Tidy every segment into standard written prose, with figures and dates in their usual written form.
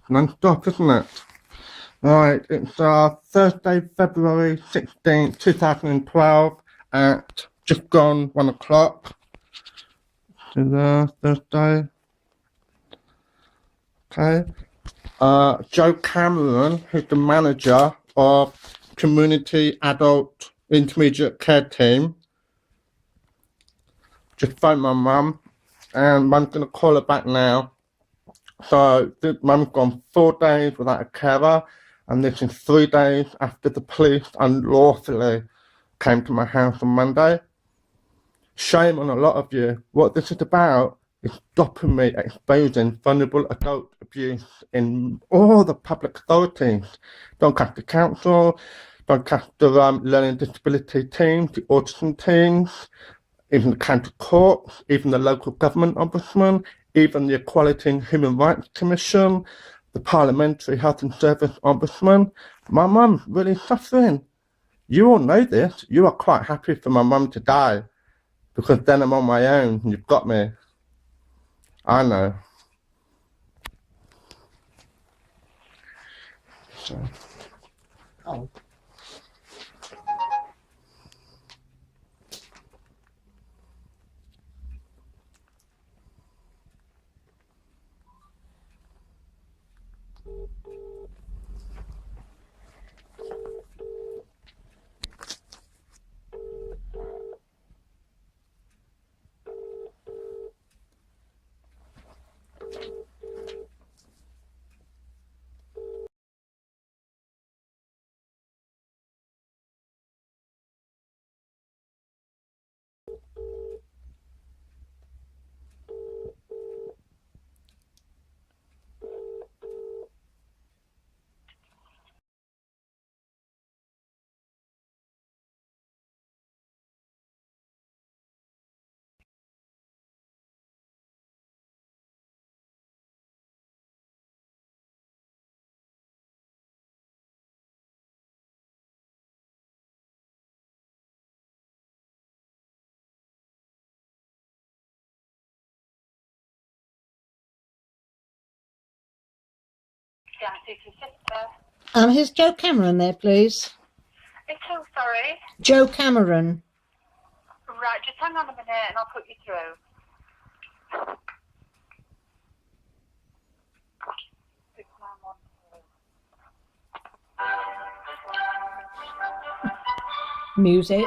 Non-stop, isn't it? Right, it's Thursday, February 16th, 2012 at just gone 1 o'clock. Thursday. Okay. Joe Cameron, who's the manager of Community Adult Intermediate Care Team, just phoned my mum, and mum's going to call her back now. So mum's gone 4 days without a carer, and this is 3 days after the police unlawfully came to my house on Monday. Shame on a lot of you. What this is about is stopping me exposing vulnerable adult abuse in all the public authorities. Doncaster Council, Doncaster Learning Disability teams, the Autism teams, even the county courts, even the local government ombudsman, even the Equality and Human Rights Commission, the Parliamentary Health and Service Ombudsman. My mum's really suffering. You all know this. You are quite happy for my mum to die, because then I'm on my own and you've got me. I know. So. Oh. Here's Joe Cameron there, please. It's who, sorry? Joe Cameron. Right, just hang on a minute and I'll put you through. Music.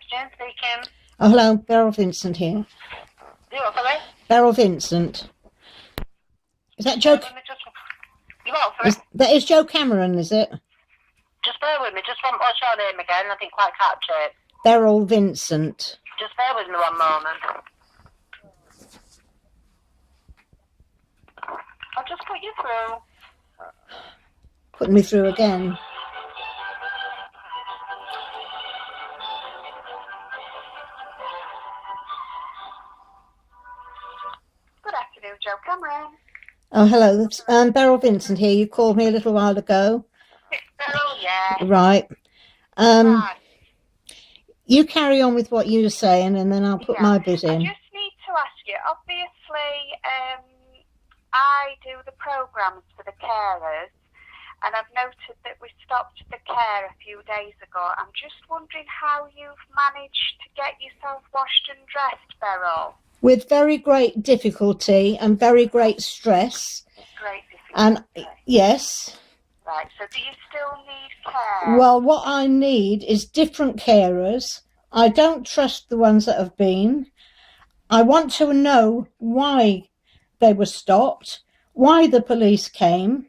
Jen speaking. Oh, hello, Beryl Vincent here. You what, sorry? Beryl Vincent. Is that Joe? You what, sorry? That is Joe Cameron, is it? Just bear with me. Just what's your name again? I didn't quite catch it. Beryl Vincent. Just bear with me 1 moment. I'll just put you through. Putting me through again. Good afternoon, Joe Cameron. Oh, hello. Beryl Vincent here. You called me a little while ago. It's Beryl, yeah. Right. Right. You carry on with what you're saying, and then I'll put my bit in. I just need to ask you, obviously, I do the programmes for the carers, and I've noted that we stopped the care a few days ago. I'm just wondering how you've managed to get yourself washed and dressed, Beryl. With very great difficulty and very great stress. Great difficulty. And yes. Right, so do you still need care? Well, what I need is different carers. I don't trust the ones that have been. I want to know why they were stopped, why the police came.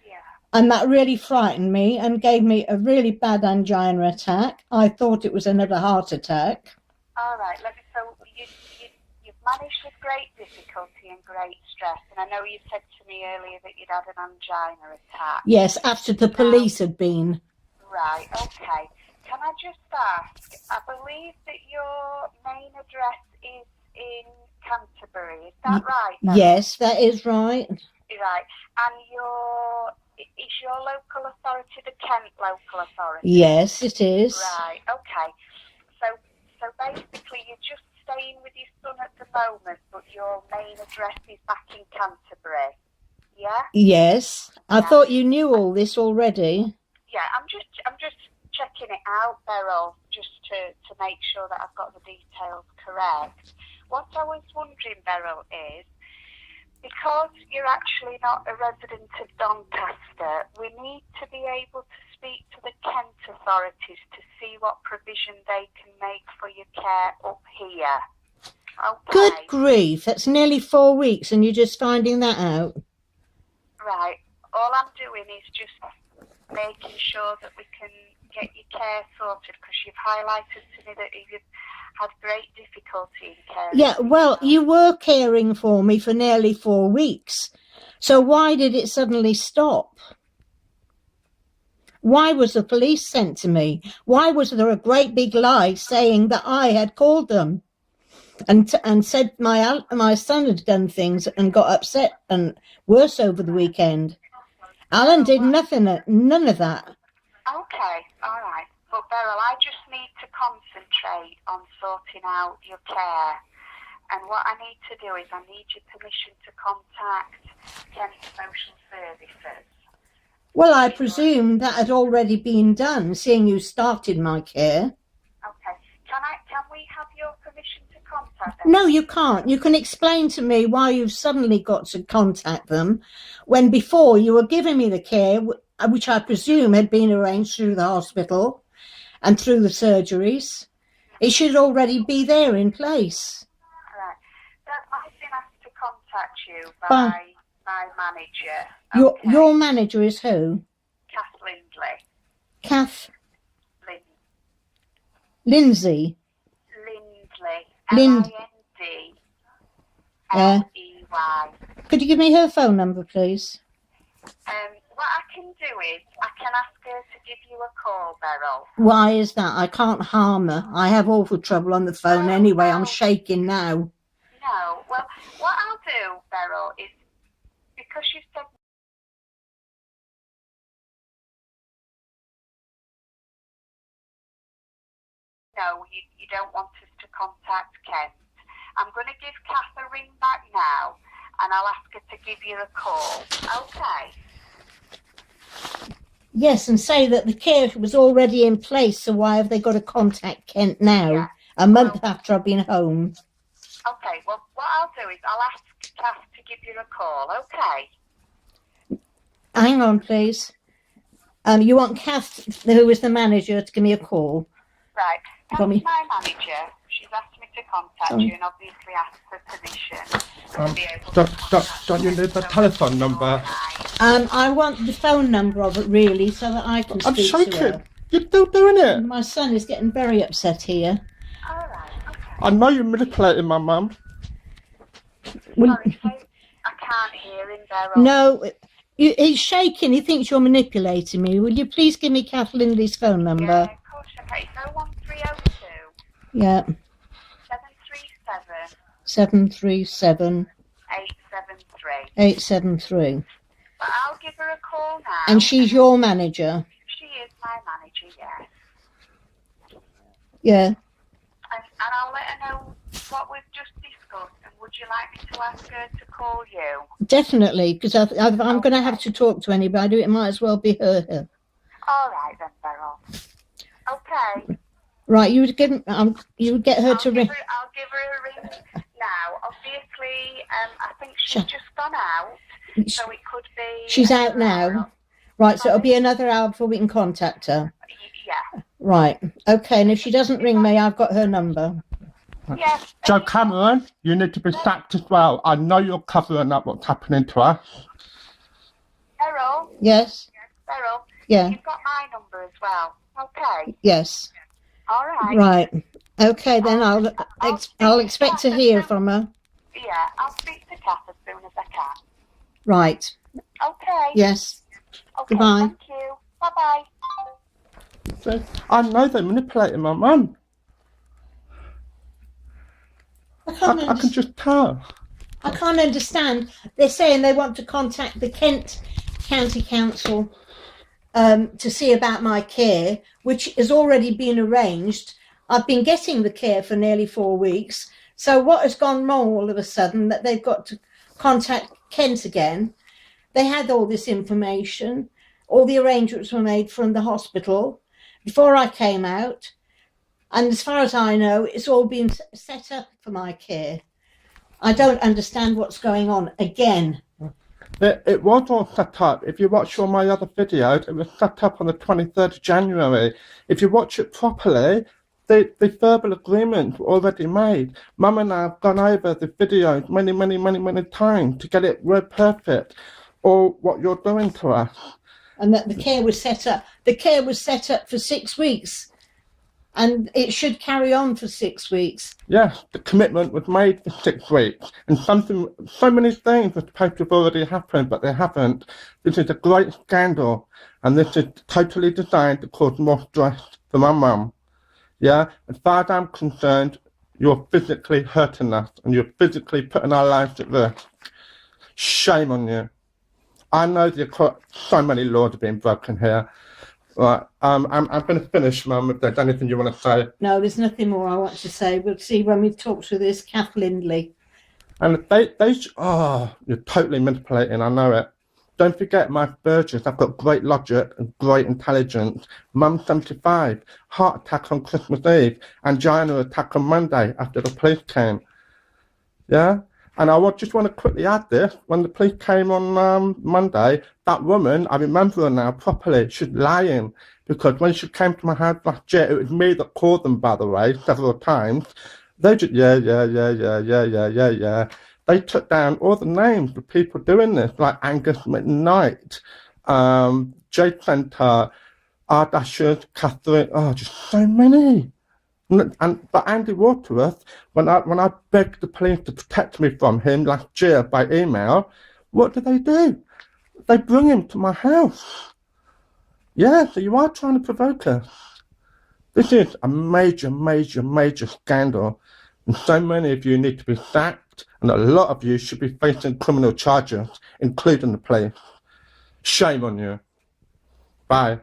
Yeah. And that really frightened me and gave me a really bad angina attack. I thought it was another heart attack. All right, so you've managed with great difficulty and great stress, and I know you said to me earlier that you'd had an angina attack. Yes, after the police had been. Right, okay. Can I just ask, I believe that your main address is in Canterbury, is that right? Yes, that is right. Right. And is your local authority the Kent local authority? Yes, it is. Right. Okay. So basically, you're just staying with your son at the moment, but your main address is back in Canterbury. Yeah. Yes. I thought you knew all this already. Yeah. I'm just checking it out, Beryl, just to make sure that I've got the details correct. What I was wondering, Beryl, is because you're actually not a resident of Doncaster, we need to be able to speak to the Kent authorities to see what provision they can make for your care up here. Okay. Good grief, that's nearly 4 weeks and you're just finding that out. Right. All I'm doing is just making sure that we can get your care sorted, because you've highlighted to me that you've had great difficulty in caring. Yeah, well, you were caring for me for nearly 4 weeks. So why did it suddenly stop? Why was the police sent to me? Why was there a great big lie saying that I had called them and said my son had done things and got upset and worse over the weekend? Alan did nothing, none of that. Okay, all right. But Beryl, I just need to concentrate on sorting out your care. And what I need to do is I need your permission to contact Kent Social Services. Well, I presume that had already been done, seeing you started my care. Okay. Can we have your permission to contact them? No, you can't. You can explain to me why you've suddenly got to contact them when before you were giving me the care, which I presume had been arranged through the hospital and through the surgeries. It should already be there in place. Right. I've been asked to contact you by my manager. Your manager is who? Kath Lindley. Kath? Lindsay? Lindley. Yeah. Lindley. Could you give me her phone number, please? What I can do is I can ask her to give you a call, Beryl. Why is that? I can't harm her. I have awful trouble on the phone anyway. I'm shaking now. No. Well, what I'll do, Beryl, is because you said no, you don't want us to contact Kent. I'm going to give Kath a ring back now, and I'll ask her to give you a call. Okay. Yes, and say that the care was already in place, so why have they got to contact Kent now, a month after I've been home? Okay, well, what I'll do is I'll ask Kath to give you a call, okay? Hang on, please. You want Kath, who is the manager, to give me a call? Right. Kath's my manager. She's asked me to contact you and obviously ask for permission to be able to... Don't you need the telephone number? I want the phone number of it, really, so that I can speak to her. You're still doing it? My son is getting very upset here. All right, okay. I know you're manipulating my mum. Sorry, I can't hear him, Beryl. No, he's shaking. He thinks you're manipulating me. Will you please give me Kath Lindley's phone number? Yeah, of course. Okay, it's 01302. Yeah. 737. 873. But I'll give her a call now. And she's your manager? She is my manager, yes. Yeah. And I'll let her know what we've just discussed. And would you like me to ask her to call you? Definitely, because I'm going to have to talk to anybody. It might as well be her. All right then, Beryl. Okay. Right, you would get her to ring. I'll give her a ring now. Obviously, I think she's just gone out, so it could be... She's out now? Right, so it'll be another hour before we can contact her? Yeah. Right, okay, and if she doesn't ring me, I've got her number. Yes. Joe Cameron, you need to be sacked as well. I know you're covering up what's happening to us. Beryl? Yes? Beryl? Yeah. You've got my number as well. Okay. Yes. All right. Right. Okay, then I'll expect to hear from her. Yeah, I'll speak to Kath as soon as I can. Right. Okay. Yes. Okay, Goodbye. thank you. Bye-bye. So, I know they're manipulating my mum. I can just tell. I can't understand. They're saying they want to contact the Kent County Council to see about my care, which has already been arranged. I've been getting the care for nearly 4 weeks. So what has gone wrong all of a sudden that they've got to contact Kent again? They had all this information. All the arrangements were made from the hospital before I came out. And as far as I know, it's all been set up for my care. I don't understand what's going on again. It was all set up. If you watch all my other videos, it was set up on the 23rd of January. If you watch it properly, the verbal agreements were already made. Mum and I have gone over the videos many times to get it word perfect, or what you're doing to us. And that the care was set up. The care was set up for 6 weeks. And it should carry on for 6 weeks. Yes, the commitment was made for 6 weeks. And so many things were supposed to have already happened, but they haven't. This is a great scandal. And this is totally designed to cause more stress for my mum. Yeah, as far as I'm concerned, you're physically hurting us and you're physically putting our lives at risk. Shame on you. I know so many laws are being broken here. Right, I'm going to finish, Mum, if there's anything you want to say. No, there's nothing more I want to say. We'll see when we talk to this Kath Lindley. And you're totally manipulating, I know it. Don't forget my Burgess, I've got great logic and great intelligence. Mum's 75, heart attack on Christmas Eve, angina attack on Monday after the police came. Yeah? And I just want to quickly add this. When the police came on Monday, that woman, I remember her now properly, she's lying. Because when she came to my house last year, it was me that called them, by the way, several times. They just, yeah. They took down all the names of people doing this, like Angus McKnight, Jade Centre, Ardashers, Catherine, just so many. But Andy Waterworth, when I begged the police to protect me from him last year by email, what do? They bring him to my house. Yeah, so you are trying to provoke us. This is a major scandal. And so many of you need to be sacked, and a lot of you should be facing criminal charges, including the police. Shame on you. Bye.